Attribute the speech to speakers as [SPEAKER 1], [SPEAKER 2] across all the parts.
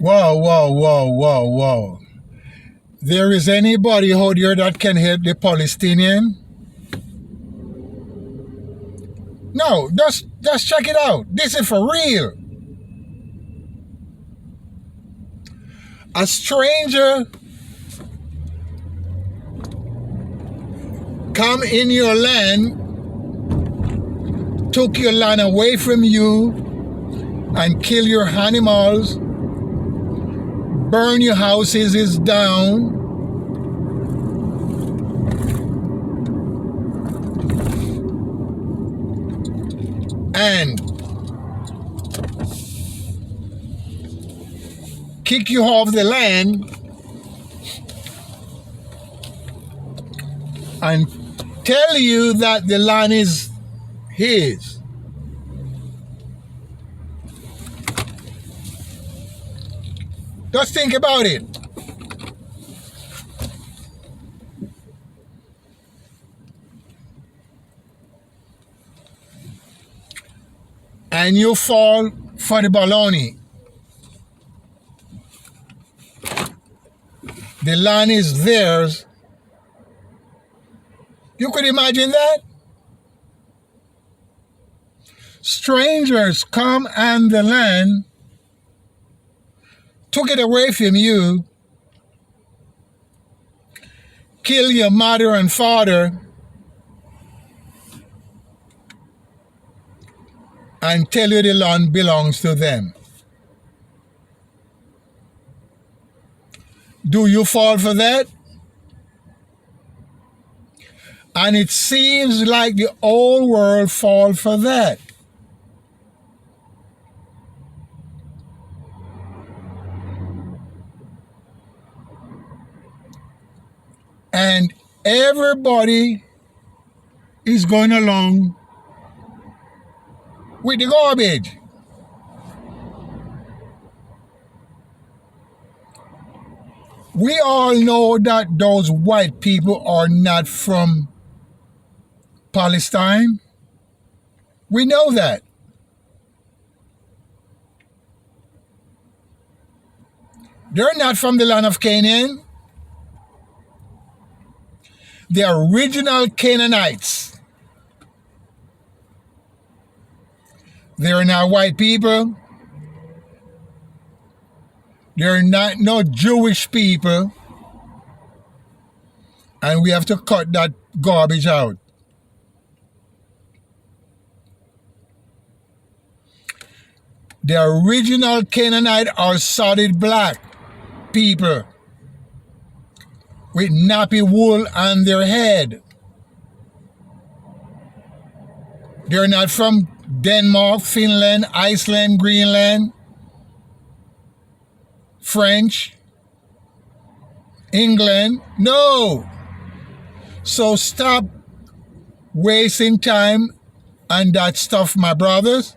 [SPEAKER 1] Whoa, whoa, whoa, whoa, whoa. There is anybody out here that can help the Palestinian? No, just check it out. This is for real. A stranger come in your land, took your land away from you, and kill your animals, burn your houses down, and kick you off the land and tell you that the land is his. Just think about it. And you fall for the baloney. The land is theirs. You could imagine that? Strangers come on the land, took it away from you, kill your mother and father, and tell you the land belongs to them. Do you fall for that? And it seems like the whole world fall for that. And everybody is going along with the garbage. We all know that those white people are not from Palestine. We know that. They're not from the land of Canaan. The original Canaanites. They're not white people. They're not no Jewish people. And we have to cut that garbage out. The original Canaanite are solid black people with nappy wool on their head. They're not from Denmark, Finland, Iceland, Greenland, French, England. No. So stop wasting time on that stuff, my brothers.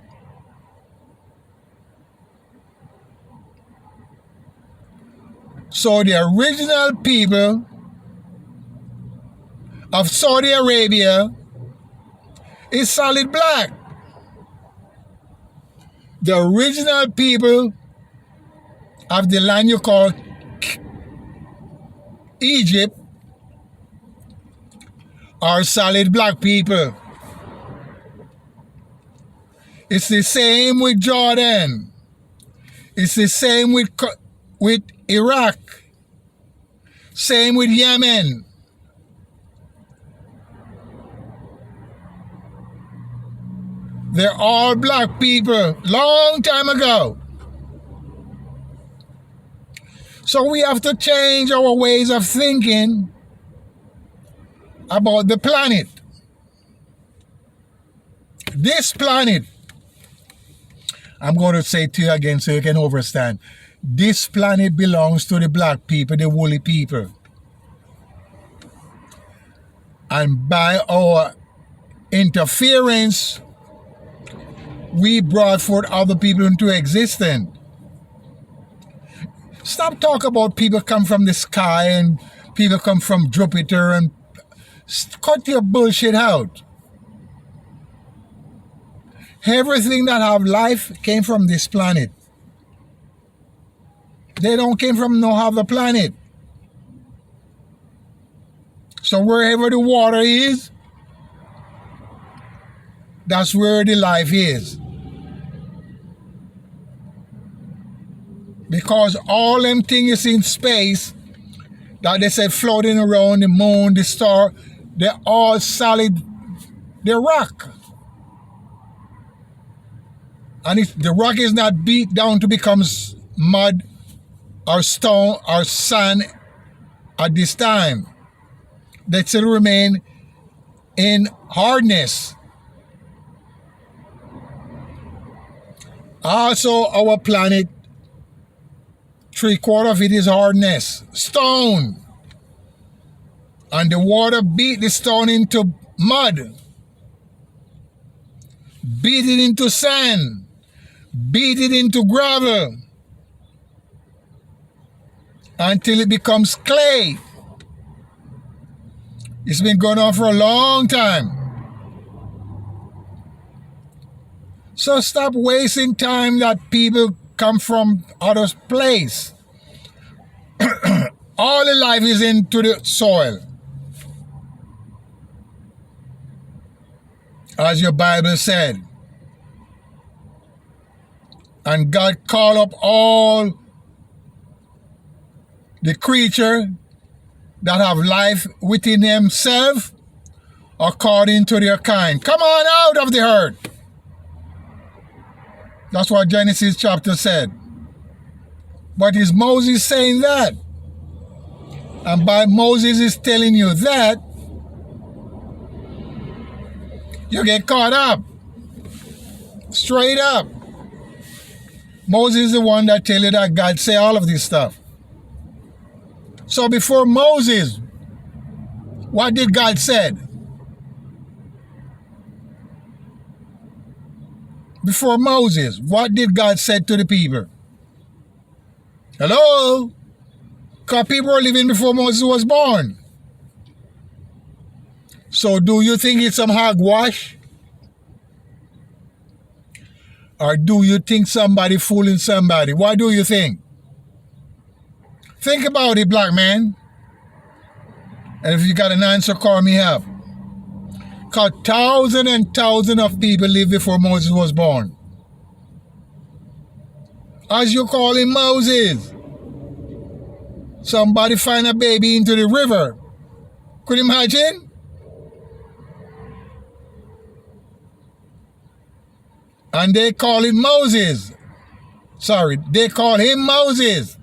[SPEAKER 1] So the original people of Saudi Arabia is solid black. The original people of the land you call Egypt are solid black people. It's the same with Jordan. It's the same with Iraq. Same with Yemen. They're all black people, long time ago. So we have to change our ways of thinking about the planet. This planet, I'm going to say to you again so you can understand. This planet belongs to the black people, the woolly people. And by our interference, we brought forth other people into existence. Stop talking about people come from the sky and people come from Jupiter, and cut your bullshit out. Everything that have life came from this planet. They don't came from no other planet. So wherever the water is, that's where the life is. Because all them things in space that they say floating around the moon, the star, they're all solid, they're rock. And if the rock is not beat down to become mud or stone or sand at this time, they still remain in hardness. Also, our planet, 3/4 of it is hardness, stone. And the water beat the stone into mud, beat it into sand, beat it into gravel, until it becomes clay. It's been going on for a long time. So stop wasting time that people come from other place. All the life is into the soil. As your Bible said. And God called up all the creature that have life within themselves according to their kind. Come on out of the earth. That's what Genesis chapter said. But is Moses saying that? And by Moses is telling you that, you get caught up. Straight up. Moses is the one that tell you that God say all of this stuff. So before Moses, what did God said? Before Moses, what did God say to the people? Hello? Because people were living before Moses was born. So do you think it's some hogwash? Or do you think somebody fooling somebody? What do you think? Think about it, black man. And if you got an answer, call me up. Because thousands and thousands of people lived before Moses was born. As you call him Moses, somebody find a baby into the river. Could you imagine? And they call it Moses. Sorry, they call him Moses.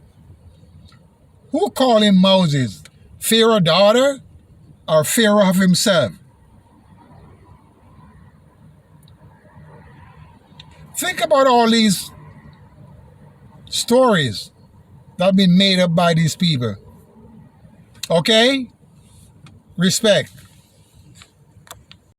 [SPEAKER 1] Who called him Moses? Pharaoh's daughter or Pharaoh of himself? Think about all these stories that have been made up by these people. Okay? Respect.